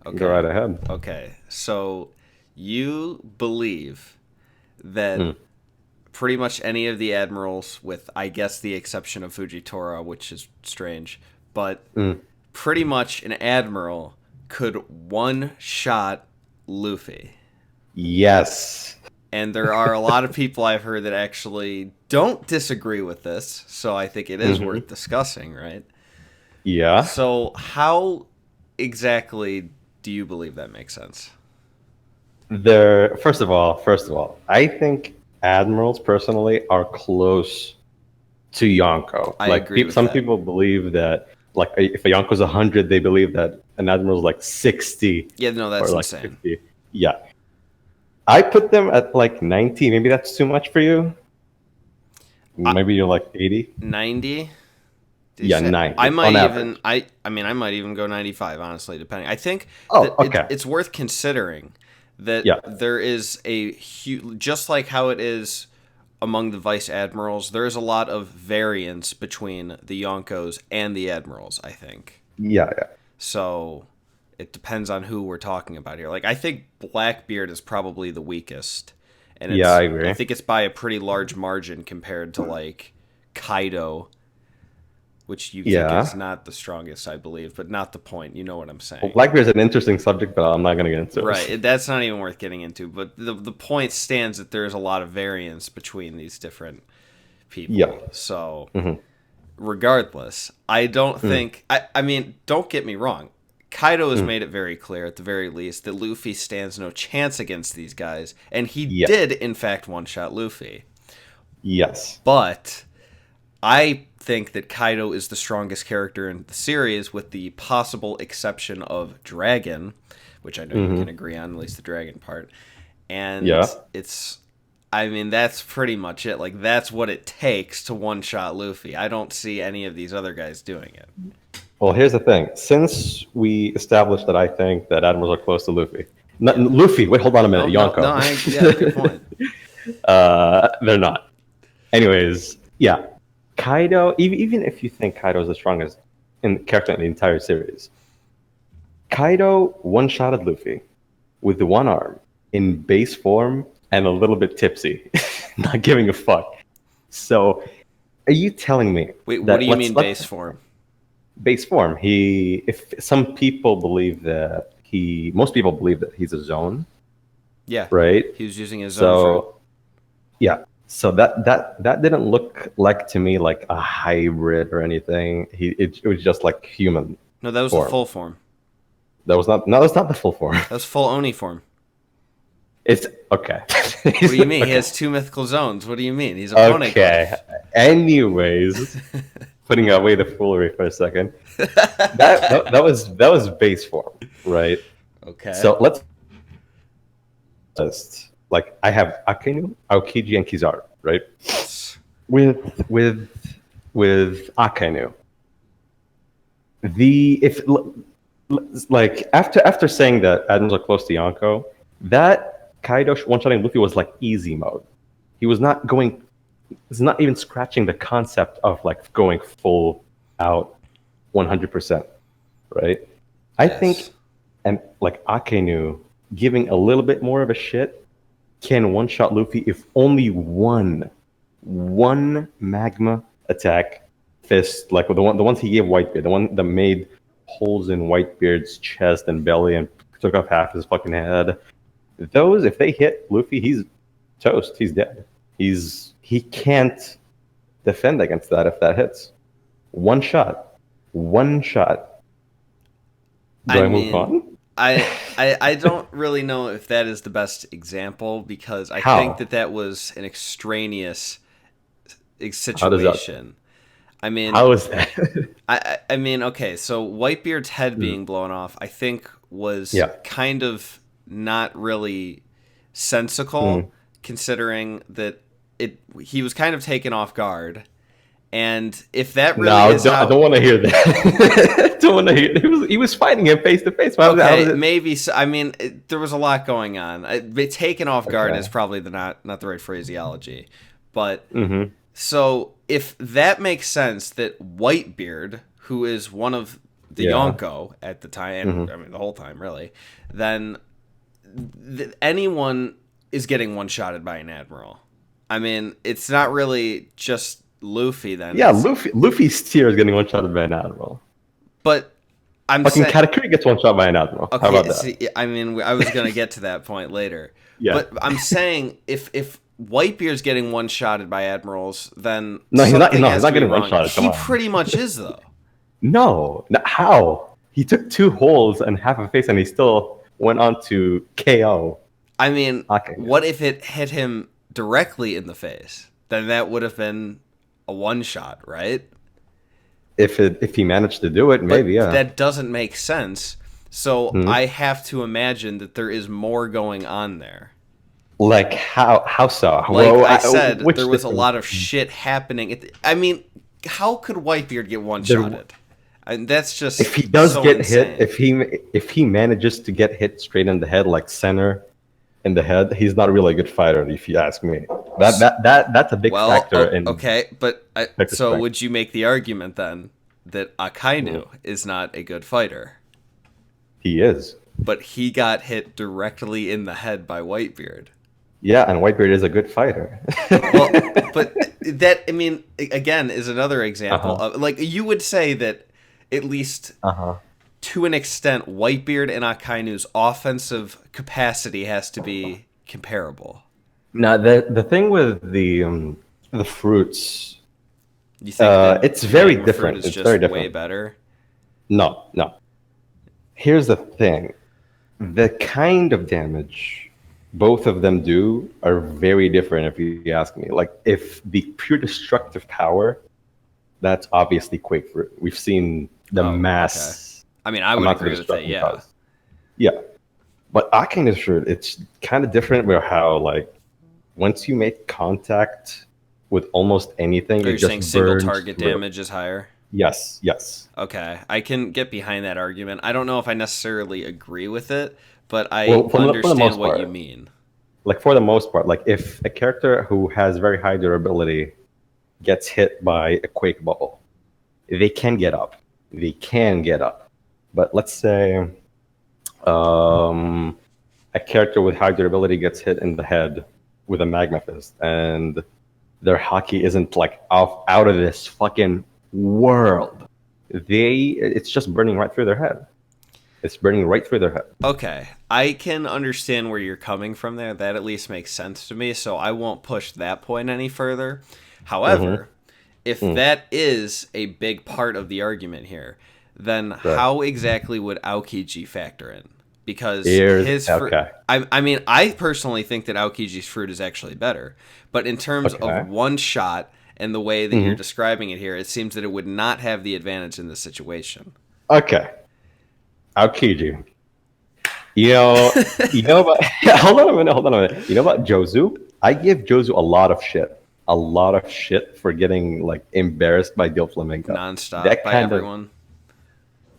Go Okay. right ahead. Okay. So you believe that pretty much any of the admirals, with I guess the exception of Fujitora, which is strange, but Mm. pretty much an admiral could one shot Luffy. Yes. And there are a lot of people I've heard that actually don't disagree with this, so I think it is Hmm. worth discussing, right? Yeah. So, how exactly do you believe that makes sense? They're first of all, I think admirals personally are close to Yonko. I Like agree with some that. people believe that like if a Yonko's 100, they believe that an admiral's like 60 Yeah, no, or that's like insane. 50. Yeah. I put them at like 90. Maybe that's too much for you. I, Maybe you're like 80. 90? Did you Yeah, say? I 90 might on even average. I mean I might even go 95 honestly depending. I think Oh, that okay. it's worth considering that Yeah. there is a huge, just like how it is among the vice admirals, there is a lot of variance between the Yonkos and the admirals, I think. Yeah, yeah. So it depends on who we're talking about here. Like I think Blackbeard is probably the weakest, and Yeah, I I agree. think it's by a pretty large margin compared to like Kaido, which you think is Yeah. not the strongest, I believe, but not the point. You know what I'm Well, saying. Blackbeard's an interesting subject, but I'm not going to get into Right, it. that's not even worth getting into. But the point stands that there's a lot of variance between these different Yeah. people. So Hmm. regardless, I don't Mm. think. I mean, don't get me wrong. Kaido has Mm. made it very clear, at the very least, that Luffy stands no chance against these guys, and he Yeah. did, in fact, one shot Luffy. Yes. But I think that Kaido is the strongest character in the series, with the possible exception of Dragon, which I know you can Hmm. agree on, at least the Dragon part. And Yeah. it's, I mean, that's pretty much it. Like, that's what it takes to one shot Luffy. I don't see any of these other guys doing it. Well, here's the thing. Since we established that I think that admirals are close to Luffy, not Yeah. Luffy. Wait, hold on a No, minute. no, no. Yonko. Yeah, good point. They're not. Anyways, yeah. Kaido. Even if you think Kaido is the strongest character in the entire series, Kaido one-shotted Luffy with one arm in base form and a little bit tipsy, not giving a fuck. So, are you telling me Wait, what do that you mean let's base form? base form? If some people believe that most people believe that he's a zone, Yeah, right? he was using his own fruit. So yeah, so that didn't look like to me like a hybrid or anything. It was just like human No, that was the form. full form. That was not. No, that's not the full form. That was full Oni form. It's okay. What do you mean? He Okay. has two mythical zones. What do you mean? He's a Okay. poneglyph. Anyways, putting away the foolery for a second, that was base form, right? Okay. So let's just like I have Akainu, Aokiji, and Kizaru, right? Yes. With Akainu, the if like after saying that Admirals are close to Yonko, that Kaido one-shotting Luffy was like easy mode. He was not going. He's not even scratching the concept of like going full out 100%, right? I think, Yes. and like Akainu giving a little bit more of a shit can one-shot Luffy if only one magma attack fist, like the ones he gave Whitebeard, the one that made holes in Whitebeard's chest and belly and took off half his fucking head. Those, if they hit Luffy, he's toast. He's dead. He can't defend against that if that hits. One shot. One shot. I Do I move mean, on? I don't really know if that is the best example because I think How? that that was an extraneous How does that? situation. I mean, How is that? I mean, okay, so Whitebeard's head Mm, being blown off, I think, was yeah. kind of not really sensical, Mm. considering that he was kind of taken off guard. And if that really No, is don't, I how, don't want to hear that. Don't want to hear. He was fighting him face to face. How okay, was it? maybe I mean there was a lot going on. Taken off guard is Okay. probably not the right phraseology, but Mm-hmm. so if that makes sense, that Whitebeard, who is one of the Yonko at the time, and I mean the whole time really, then anyone is getting one-shotted by an Admiral. I mean, it's not really just Luffy then. Yeah, Luffy's tier is getting one-shotted by an Admiral. But I'm fucking saying... Katakuri gets one-shot by an Admiral. Okay, how about that? See, I mean, I was going to get to that point later. Yeah. But I'm saying if Whitebeard's getting one-shotted by Admirals, then no, he's not getting wrong. one-shotted. He pretty much is, though. No, how? He took 2 holes and half a face, and he still went on to KO. I mean, what if it hit him directly in the face? Then that would have been a one-shot, right? If he managed to do it, maybe, yeah. That doesn't make sense. So I have to imagine that there is more going on there. Like how so? Like well, I said, there was a lot of shit happening. I mean, how could Whitebeard get one-shotted? And that's just if he does so get insane. hit, if he manages to get hit straight in the head, like center in the head, he's not really a good fighter, if you ask me. That's a big factor. Okay, but so would you make the argument then that Akainu is not a good fighter? He is, but he got hit directly in the head by Whitebeard. Yeah, and Whitebeard is a good fighter. Well, but that, I mean, again, is another example of, like, you would say that at least to an extent, Whitebeard and Akainu's offensive capacity has to be comparable. Now, the thing with the fruits, you think it's very different. It's very different. Way better. No. Here's the thing: the kind of damage both of them do are very different. If you ask me, like if the pure destructive power, that's obviously Quake Fruit. We've seen the mass. Okay. I mean, I would agree with that. Yeah. Yeah, but Akainu's Fruit, it's kind of different where how like once you make contact with almost anything, you're saying single target damage is higher. Yes. Okay, I can get behind that argument. I don't know if I necessarily agree with it, but I understand what you mean. Like for the most part, like if a character who has very high durability gets hit by a quake bubble, they can get up. But let's say a character with high durability gets hit in the head with a magma fist, and their Haki isn't like out of this fucking world. It's just burning right through their head. It's burning right through their head. Okay, I can understand where you're coming from there. That at least makes sense to me, so I won't push that point any further. However, if that is a big part of the argument here, then how exactly would Aokiji factor in? Because his fruit... I mean, I personally think that Aokiji's fruit is actually better, but in terms of one shot and the way that you're describing it here, it seems that it would not have the advantage in this situation. Okay. Aokiji. You know about... hold on a minute. You know about Jozu? I give Jozu a lot of shit for getting like embarrassed by Doflamingo. Nonstop by everyone.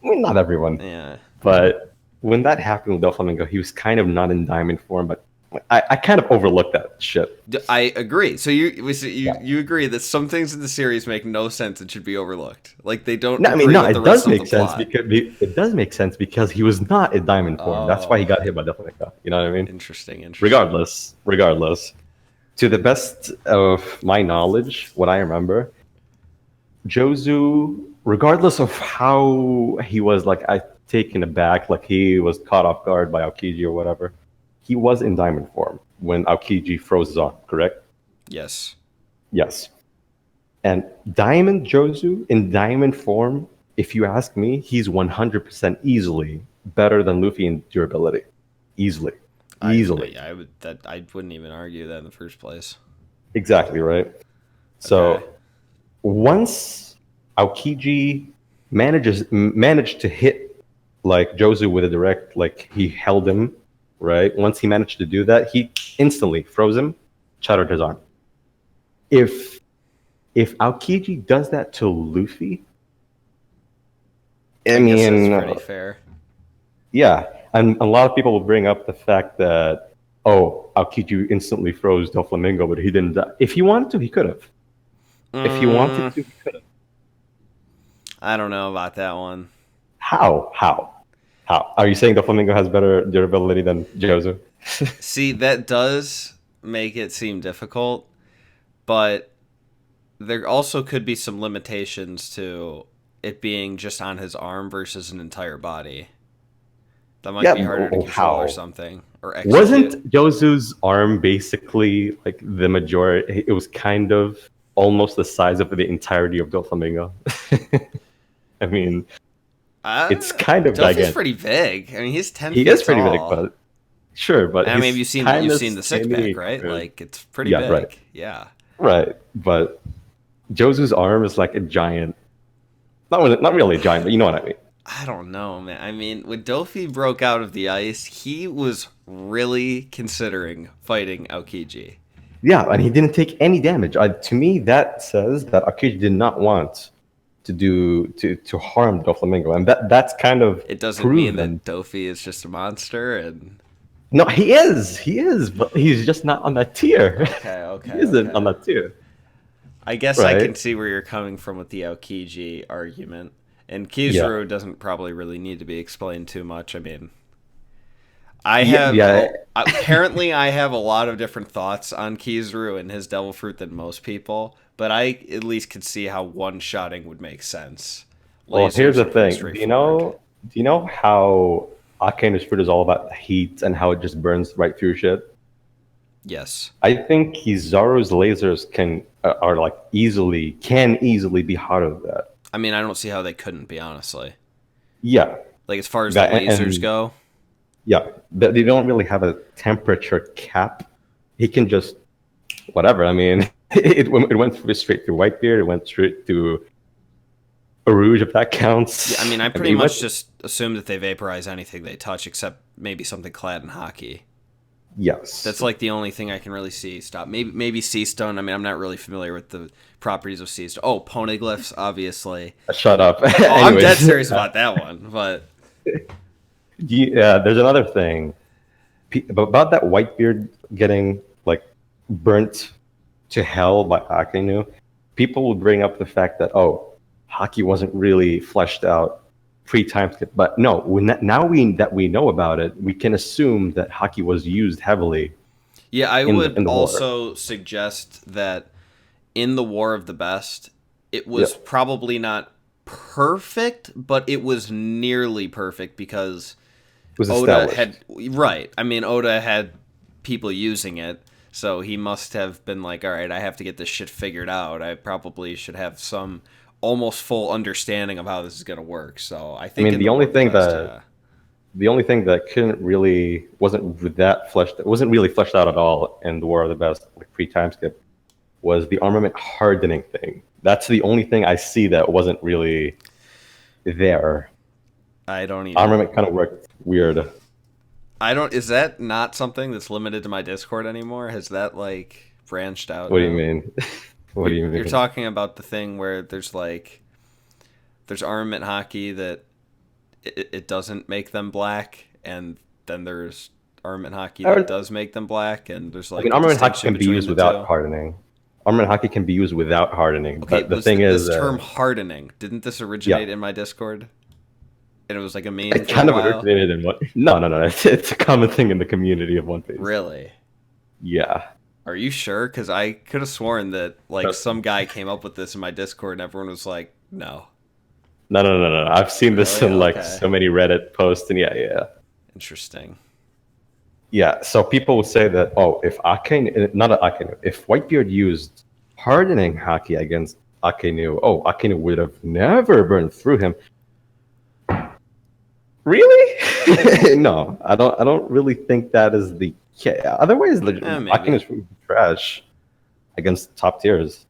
Well, not everyone. Yeah. But when that happened with Doflamingo, he was kind of not in diamond form, but I kind of overlooked that shit. I agree. So you agree that some things in the series make no sense and should be overlooked. Like they don't. It does make sense because he was not in diamond form. That's why he got hit by Doflamingo. You know what I mean? Interesting. Regardless, to the best of my knowledge, what I remember, Jozu, regardless of how he was like taken aback, like he was caught off guard by Aokiji or whatever. He was in diamond form when Aokiji froze his arm, correct? Yes. And Diamond Jozu, in diamond form, if you ask me, he's 100% easily better than Luffy in durability. Easily. I wouldn't even argue that in the first place. Exactly, right? Okay. So, once Aokiji managed to hit like Jozu with a direct, like he held him, right? Once he managed to do that, he instantly froze him, shattered his arm. If Aokiji does that to Luffy, I mean, that's pretty fair. Yeah, and a lot of people will bring up the fact that Aokiji instantly froze Doflamingo, but he didn't die. If he wanted to, he could have. If he wanted to, he could have. I don't know about that one. How? Are you saying the flamingo has better durability than Jozu? See, that does make it seem difficult, but there also could be some limitations to it being just on his arm versus an entire body. That might be harder to control or something. Or execute. Wasn't Jozu's arm basically like the majority? It was kind of almost the size of the entirety of Doflamingo. I mean, it's kind of gigantic. He's pretty big. I mean, he's 10 feet tall. He is pretty big, but sure. But I mean, you've seen the six pack, right? Like, it's pretty big. Right. Yeah. Right, but Jozu's arm is like a giant. Not really a giant, but you know what I mean. I don't know, man. I mean, when Dofi broke out of the ice, he was really considering fighting Aokiji. Yeah, and he didn't take any damage. To me, that says that Aokiji did not want to harm Doflamingo, and that's kind of it doesn't mean that Dofi is just a monster. And no, he is, but he's just not on that tier. Okay, he isn't on that tier. I guess I can see where you're coming from with the Aokiji argument. And Kizaru doesn't probably really need to be explained too much. I mean, apparently I have a lot of different thoughts on Kizaru and his Devil Fruit than most people, but I at least could see how one-shotting would make sense. Well, here's the thing. Do you know how Akainu's fruit is all about heat and how it just burns right through shit? Yes. I think Kizaru's lasers can easily be hotter than that. I mean, I don't see how they couldn't be, honestly. Yeah. Like, as far as the lasers go? Yeah. They don't really have a temperature cap. He can just... Whatever. I mean, it went straight through Whitebeard. It went straight to Arouge, if that counts. Yeah, I mean, I pretty much just assume that they vaporize anything they touch, except maybe something clad in Haki. Yes. That's like the only thing I can really see stop. Maybe Sea Stone. I mean, I'm not really familiar with the properties of Sea Stone. Oh, Poneglyphs, obviously. Shut up. I'm dead serious about that one, but... Yeah, there's another thing. About that Whitebeard getting, like, burnt to hell by Akainu, people will bring up the fact that, Haki wasn't really fleshed out pre-time skip. But no, now that we know about it, we can assume that Haki was used heavily. Yeah, I would also suggest that in the War of the Best, it was probably not perfect, but it was nearly perfect because Oda had... Right. I mean, Oda had people using it, so he must have been like, all right, I have to get this shit figured out. I probably should have some almost full understanding of how this is going to work. So I think the only thing that wasn't really fleshed out at all in the War of the Best, like pre-time skip, was the armament hardening thing. That's the only thing I see that wasn't really there. I don't even... Armament kind of worked weird. Is that not something that's limited to my Discord anymore? Has that, like, branched out? What do you mean? What do you mean? You're talking about the thing where there's armament Haki that it doesn't make them black, and then there's armament Haki that does make them black, and there's like... armament Haki can be used without hardening. Armament Haki can be used without hardening. Okay, but the thing is... This term hardening, didn't this originate in my Discord? And it was like a meme. It kind of originated in what? No. It's a common thing in the community of One Piece. Really? Yeah. Are you sure? Because I could have sworn that some guy came up with this in my Discord, and everyone was like, "No." No. I've seen this in so many Reddit posts, and yeah. Interesting. Yeah. So people will say that if if Whitebeard used hardening Haki against Akainu, Akainu would have never burned through him. Really? No, I don't really think that is the case. Otherwise, Akainu's trash against top tiers.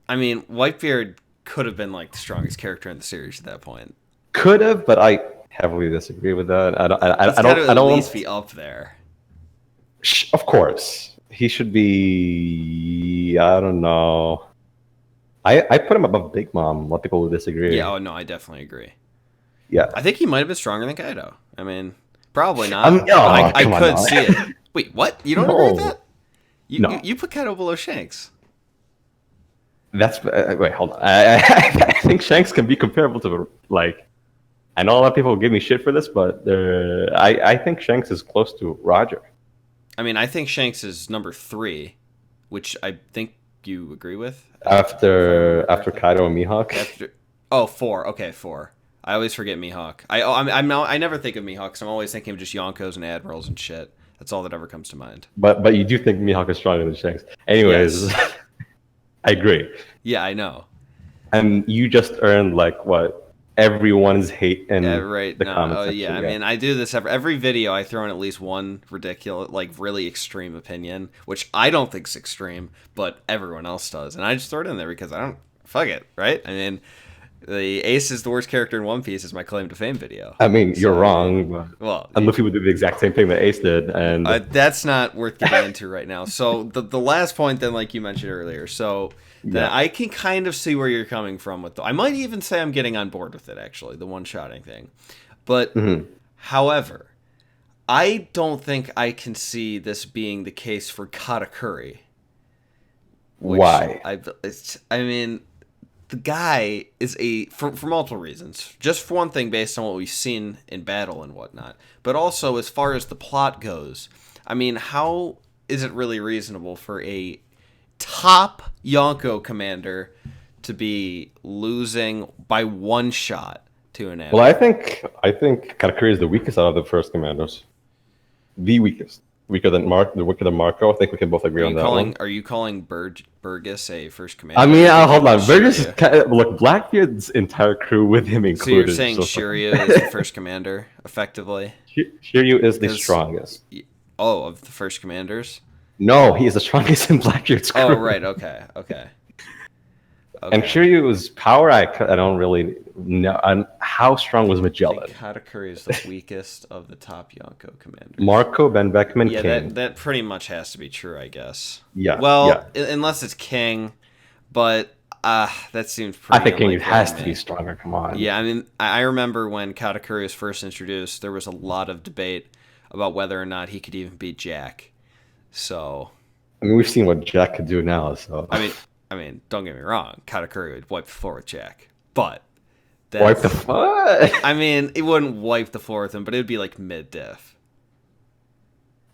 I mean, Whitebeard could have been like the strongest character in the series at that point. Could have, but I heavily disagree with that. I don't. At least be up there. Of course, he should be. I don't know. I put him above Big Mom. A lot of people will disagree. Yeah. Oh no, I definitely agree. Yeah, I think he might have been stronger than Kaido. I mean, probably not. I could see it. Wait, what? You don't agree with that? You put Kaido below Shanks. That's wait, hold on. I think Shanks can be comparable to I know a lot of people give me shit for this, but I think Shanks is close to Roger. I mean, I think Shanks is number 3, which I think you agree with. After Kaido and Mihawk. 4. Okay, 4. I always forget Mihawk. I never think of Mihawk because I'm always thinking of just Yonkos and Admirals and shit. That's all that ever comes to mind. But you do think Mihawk is stronger than Shanks. Anyways, yes. I agree. Yeah, I know. And you just earned like what? Everyone's hate in the comments section. Yeah, I mean, I do this every video. I throw in at least one ridiculous, like really extreme opinion, which I don't think's extreme, but everyone else does, and I just throw it in there because I don't fuck it, right? I mean, the Ace is the worst character in One Piece is my claim to fame video. I mean, you're wrong. Well, and Luffy would do the exact same thing that Ace did, and that's not worth getting into right now. So the last point, then, like you mentioned earlier, so. That I can kind of see where you're coming from with I might even say I'm getting on board with it, actually, the one-shotting thing. But, however, I don't think I can see this being the case for Katakuri. Why? I mean, the guy is for multiple reasons. Just for one thing, based on what we've seen in battle and whatnot. But also, as far as the plot goes, I mean, how is it really reasonable for a top Yonko commander to be losing by one shot to an Admiral? Well, I think Katakuri is the weakest out of the first commanders. The weakest. Weaker than Marco. I think we can both agree on that one. Are you calling Burgess a first commander? I mean, hold on. Burgess is look, Blackbeard's entire crew with him included. So you're saying Shiryu is the first commander, effectively? Shiryu is the strongest. Oh, of the first commanders? No, he is the strongest in Blackbeard's crew. Oh, right. Okay. And Shiryu's power, I don't really know. And how strong was Magellan? Katakuri is the weakest of the top Yonko commanders. Marco, Ben Beckman, King. That pretty much has to be true, I guess. Yeah. Well, unless it's King, but that seems pretty. I think King has to be stronger. Come on. Yeah, I mean, I remember when Katakuri was first introduced, there was a lot of debate about whether or not he could even beat Jack. So, I mean, we've seen what Jack could do now. So, I mean, don't get me wrong. Katakuri would wipe the floor with Jack, but wipe the floor. I mean, it wouldn't wipe the floor with him, but it would be like mid-diff.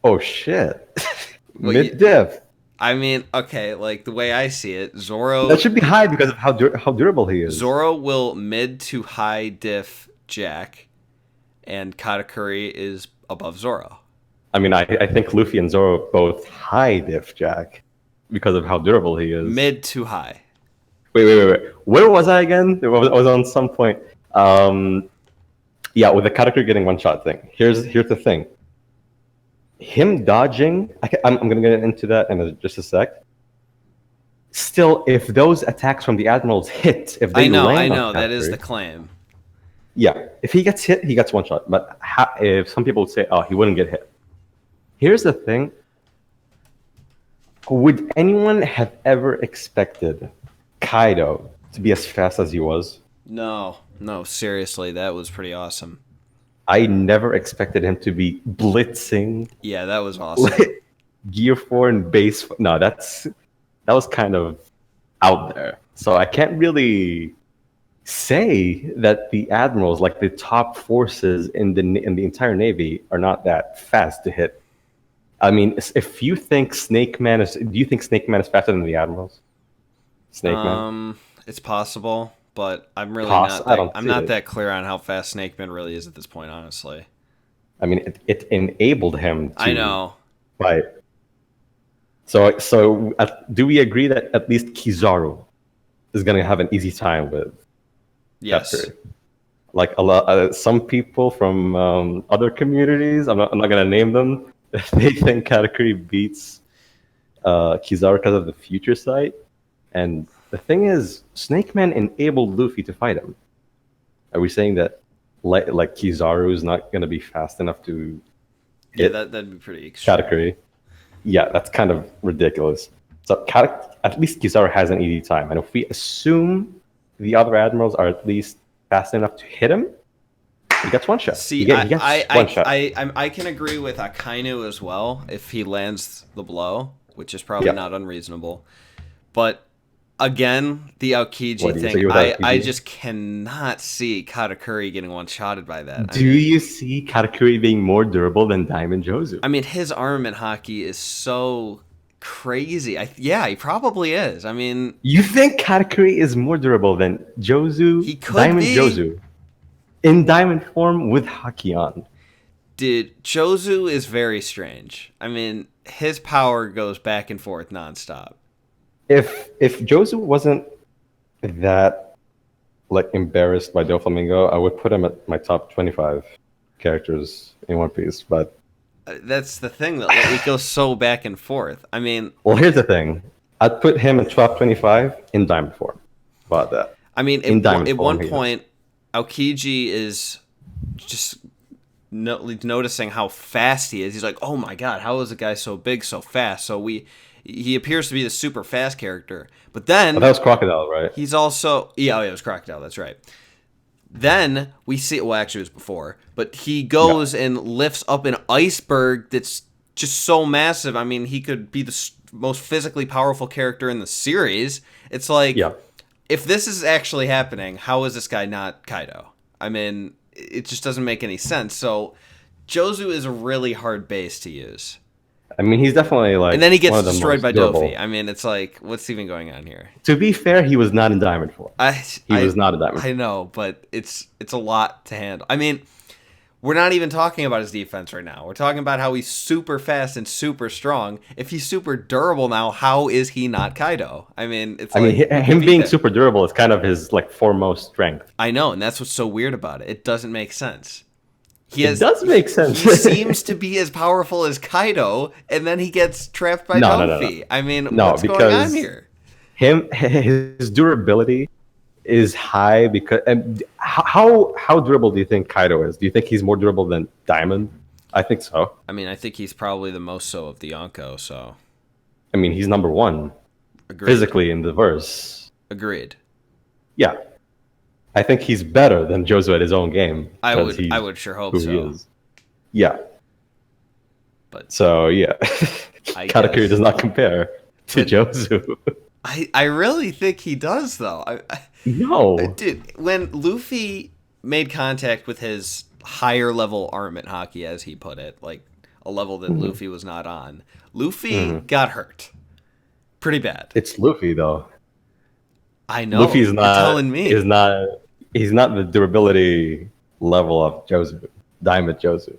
Oh shit, mid-diff. I mean, okay, like the way I see it, Zoro. That should be high because of how durable he is. Zoro will mid to high diff Jack, and Katakuri is above Zoro. I mean, I think Luffy and Zoro both high diff Jack because of how durable he is. Mid to high. Wait. Where was I again? I was on some point. Yeah, with the Katakuri getting one shot thing. Here's the thing. Him dodging, I'm going to get into that in just a sec. Still, if those attacks from the Admirals hit, if they I know, Katakuri, that is the claim. Yeah, if he gets hit, he gets one shot. But if some people would say, oh, he wouldn't get hit. Here's the thing. Would anyone have ever expected Kaido to be as fast as he was? No, seriously, that was pretty awesome. I never expected him to be blitzing. Yeah, that was awesome. Gear 4 and base. No, that was kind of out there. So I can't really say that the Admirals, like the top forces in the entire Navy, are not that fast to hit. I mean, if you think Snake Man is, do you think Snake Man is faster than the Admirals? Snake Man. It's possible, but I'm really not that clear on how fast Snake Man really is at this point, honestly. I mean, it enabled him to. I know. Right. So do we agree that at least Kizaru is going to have an easy time with? Yes. Like some people from other communities, I'm not going to name them. They think Katakuri beats Kizaru because of the future sight. And the thing is, Snake Man enabled Luffy to fight him. Are we saying that like Kizaru is not going to be fast enough to hit that'd be pretty extreme. Katakuri? Yeah, that's kind of ridiculous. So at least Kizaru has an easy time. And if we assume the other Admirals are at least fast enough to hit him, he gets one shot. See, he gets one shot. I can agree with Akainu as well if he lands the blow, which is probably not unreasonable. But Again, the What, do Aokiji you thing, agree with I Aokiji? just cannot see Katakuri getting one-shotted by that. Do you see Katakuri being more durable than Diamond Jozu? I mean, his armament Haki is so crazy. Yeah, he probably is. I mean, You think Katakuri is more durable than Jozu, he could Diamond be. Jozu, in diamond form with Haki on? Dude, Jozu is very strange. I mean, his power goes back and forth nonstop. If Jozu wasn't that like embarrassed by Doflamingo, I would put him at my top 25 characters in One Piece. But That's the thing, though. It goes so back and forth. I mean, well, here's the thing: I'd put him in top 25 in diamond form. How about that? I mean, In diamond at form, one he point, Aokiji is just noticing how fast he is. He's like, "Oh my god, how is a guy so big so fast?" So he appears to be the super fast character, but then Oh, that was Crocodile, right? he's also yeah, it was Crocodile. That's right. Then we see, well, actually, it was before, but he goes and lifts up an iceberg that's just so massive. I mean, he could be the most physically powerful character in the series. It's like, Yeah. if this is actually happening, how is this guy not Kaido? I mean, it just doesn't make any sense. So, Jozu is a really hard base to use. I mean, he's definitely like. And then he one gets of the destroyed most by durable. Dofi. I mean, it's like, what's even going on here? To be fair, he was not in diamond form. He was not a diamond. I know, but it's a lot to handle. I mean, we're not even talking about his defense right now. We're talking about how he's super fast and super strong. If he's super durable now, how is he not Kaido? I mean, it's I like, mean, him being super durable is kind of his like foremost strength. I know, and that's what's so weird about it. It doesn't make sense. It does make sense. He seems to be as powerful as Kaido, and then he gets trapped by Luffy. I mean, what's going on here? His durability is high because. And how durable do you think Kaido is? Do you think he's more durable than Diamond? I think so. I mean, I think he's probably the most so of the Yonko. So, I mean, he's number one physically in the verse. Agreed. Yeah. I think he's better than Jozu at his own game. I would sure hope so. Yeah. But so yeah, Katakuri does not compare to Jozu. I really think he does, though. No, dude. When Luffy made contact with his higher level armament Haki, as he put it, like a level that Luffy was not on, Luffy got hurt pretty bad. It's Luffy though. I know. Luffy's not. You're telling me. He's not the durability level of Jozu, Diamond Jozu.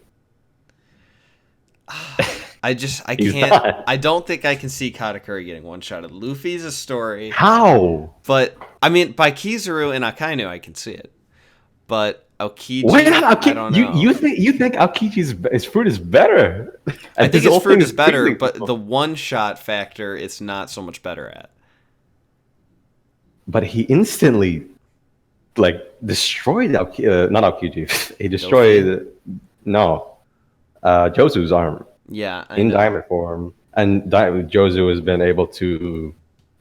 I can't. Not. I don't think I can see Katakuri getting one shot at Luffy's a story. How? But I mean, by Kizaru and Akainu, I can see it. But Aokiji, why not I don't know. You think Aokiji's fruit is better? I think his fruit is better, but the one shot factor, it's not so much better at. But he instantly, like, destroyed not Aokiji. He destroyed Jozu's arm. Yeah, in diamond form, and Jozu has been able to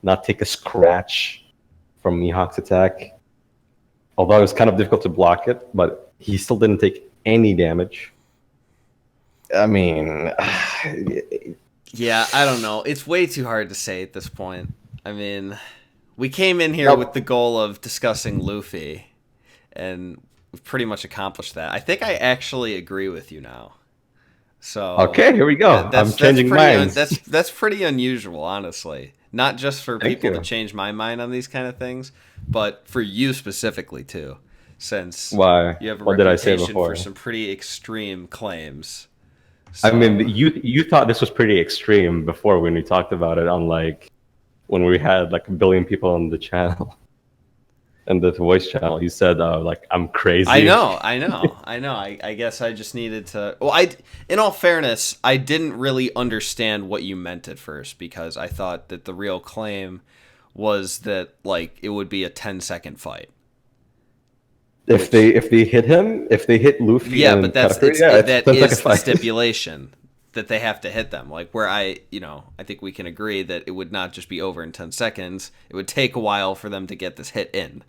not take a scratch from Mihawk's attack. Although it was kind of difficult to block it, but he still didn't take any damage. I mean, yeah, I don't know. It's way too hard to say at this point. I mean, we came in here with the goal of discussing Luffy, and we've pretty much accomplished that. I think I actually agree with you now. So okay, here we go. I'm changing minds. That's pretty unusual, honestly. Not just for people to change my mind on these kind of things, but for you specifically too, since you have a reputation for some pretty extreme claims. So, I mean, you thought this was pretty extreme before when we talked about it on like when we had like 1 billion people on the channel. And the voice channel, you said like I'm crazy. I know. I guess I just needed to. Well, in all fairness, I didn't really understand what you meant at first because I thought that the real claim was that like it would be a 10-second fight. If they hit him, if they hit Luffy, yeah, but that is the stipulation that they have to hit them. Like where I think we can agree that it would not just be over in 10 seconds. It would take a while for them to get this hit in.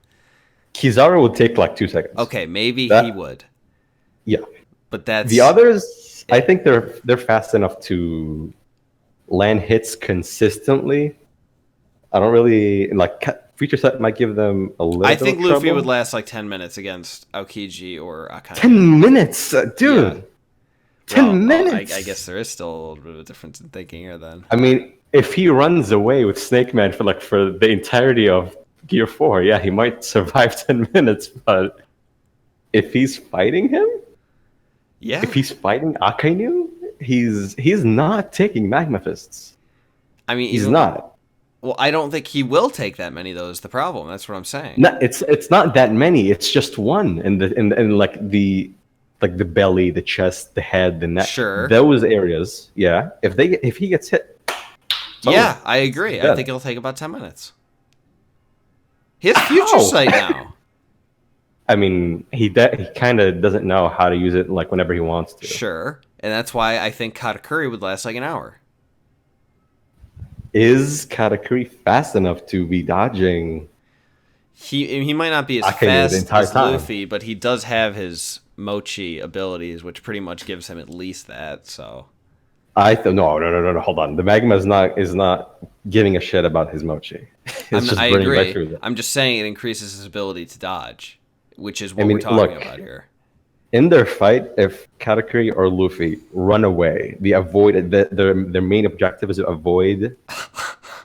Kizaru would take like 2 seconds. Okay, maybe he would. Yeah, but that's the others. I think they're fast enough to land hits consistently, I don't really like. Future Set might give them a little. I bit think of Luffy trouble. would last like 10 minutes against Aokiji or Akainu. 10 minutes, dude. Yeah. 10 minutes. I guess there is still a little bit of a difference in thinking here then. I mean, if he runs away with Snake Man for the entirety of Gear 4, yeah, he might survive 10 minutes. But if he's fighting him, Yeah. if he's fighting Akainu, he's not taking Magma Fists. I mean, He's not. Well, I don't think he will take that many, though, is the problem. That's what I'm saying. No, it's not that many. It's just one in the belly, the chest, the head, the neck. Sure. Those areas. Yeah. If he gets hit. Yeah, I agree. I think it'll take about 10 minutes. He has Future Sight now. I mean, he kind of doesn't know how to use it like whenever he wants to. Sure. And that's why I think Katakuri would last like an hour. Is Katakuri fast enough to be dodging? He might not be as fast as Luffy, but he does have his Mochi abilities, which pretty much gives him at least that. So, no. Hold on. The Magma is not giving a shit about his Mochi. I agree. Right through I'm just saying it increases his ability to dodge, which is what we're talking about here. In their fight, if Katakuri or Luffy run away, their main objective is to avoid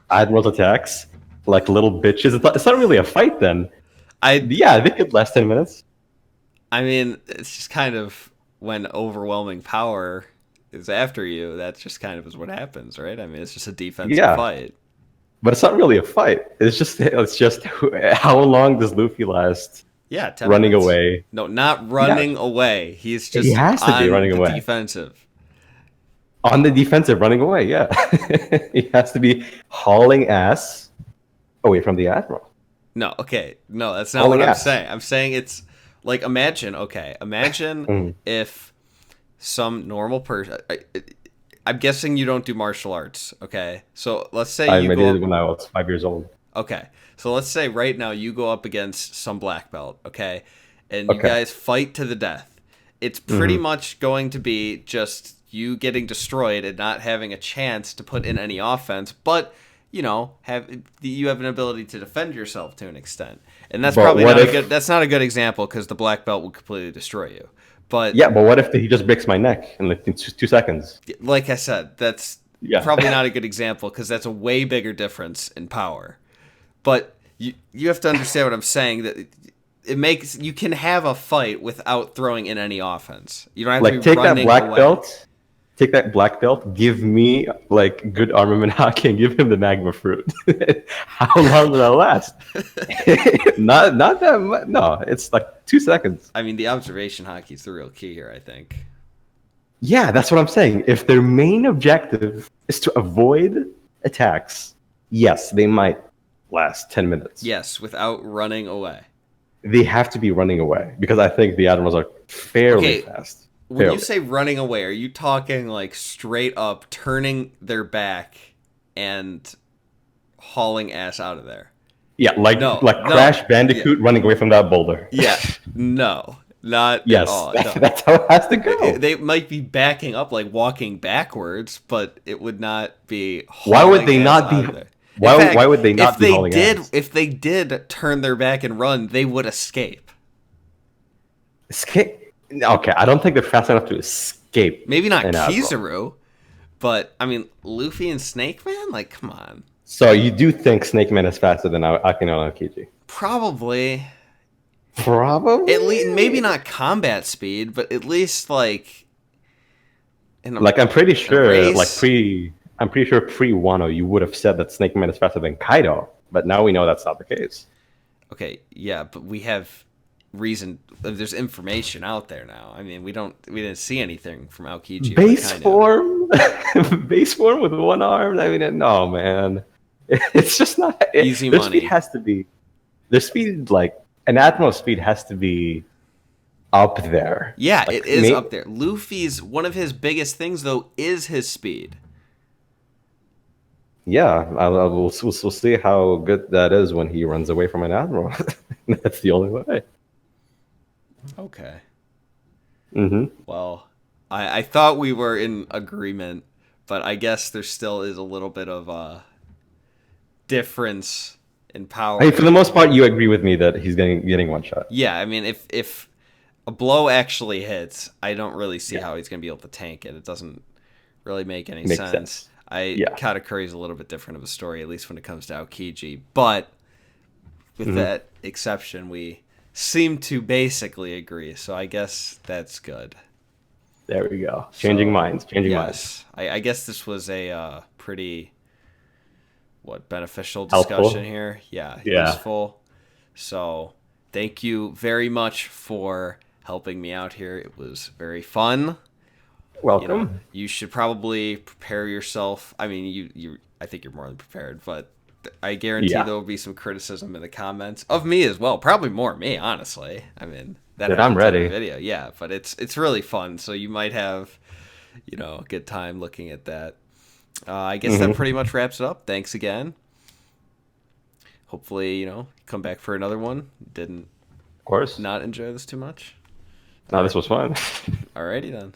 Admiral's attacks, like little bitches. It's not really a fight then. They could last 10 minutes. I mean, it's just kind of when overwhelming power is after you, that just kind of is what happens, right? I mean, it's just a defensive fight. But it's not really a fight. It's just how long does Luffy last? Yeah, 10 running minutes. Away. No, not running away. He has to be running away. Defensive. On the defensive, running away. Yeah, he has to be hauling ass away from the Admiral. No, okay, no, that's not what I'm saying. I'm saying it's like imagine if some normal person. I'm guessing you don't do martial arts. Okay, so let's say I did when I was 5 years old. Okay, so let's say right now you go up against some black belt, okay? And you guys fight to the death. It's pretty much going to be just you getting destroyed and not having a chance to put in any offense, but, you have an ability to defend yourself to an extent. And that's probably not a good example because the black belt will completely destroy you. But what if he just breaks my neck in like 2 seconds? Like I said, that's probably not a good example because that's a way bigger difference in power. But you have to understand what I'm saying, that you can have a fight without throwing in any offense. You don't have to be take running that black away. belt. Take that black belt. Give me like good armament Haki and give him the magma fruit. How long will that last? not that much. No, it's like 2 seconds. I mean, the observation Haki is the real key here, I think. Yeah, that's what I'm saying. If their main objective is to avoid attacks, yes, they might last 10 minutes. Yes, without running away. They have to be running away because I think the Admirals are fairly fast. When you say running away, are you talking like straight up turning their back and hauling ass out of there? Yeah, Crash Bandicoot running away from that boulder. Yeah, no, not at all. No. That's how it has to go. They might be backing up, like walking backwards, but it would not be. Why would they not be? Why would they not be hauling ass? If they did turn their back and run, they would escape. Escape? Okay, I don't think they're fast enough to escape. Maybe not Kizaru, but I mean, Luffy and Snake Man? Like, come on. So you do think Snake Man is faster than Akainu and Aokiji? Probably. Probably? At least, maybe not combat speed, but at least like... I'm pretty sure pre-Wano you would have said that Snake Man is faster than Kaido, but now we know that's not the case. Okay, yeah, but we have reason. There's information out there now. I mean, we didn't see anything from Aokiji. Base form with one arm. I mean, no, man, it's just not easy their money. Speed has to be. Their speed, like an Admiral's speed, has to be up there. Yeah, it is up there. Luffy's one of his biggest things, though, is his speed. Yeah, we'll see how good that is when he runs away from an Admiral. That's the only way. Okay. Mm-hmm. Well, I thought we were in agreement, but I guess there still is a little bit of difference in power. Hey, for the most part, you agree with me that he's getting one shot. Yeah, I mean, if a blow actually hits, I don't really see how he's going to be able to tank it. It doesn't really make any Makes sense. sense. Katakuri's a little bit different of a story, at least when it comes to Aokiji. But with that exception, we seem to basically agree. So I guess that's good. There we go. Changing minds. I guess this was a pretty beneficial discussion here. Yeah, useful. So thank you very much for helping me out here. It was very fun. Welcome. You should probably prepare yourself. I mean, I think you're more than prepared, but I guarantee there will be some criticism in the comments of me as well. Probably more me, honestly. I mean, I'm ready. Video, yeah, but it's really fun. So you might have, a good time looking at that. I guess that pretty much wraps it up. Thanks again. Hopefully, come back for another one. Didn't, of course, not enjoy this too much. No, this was fun. Alrighty then.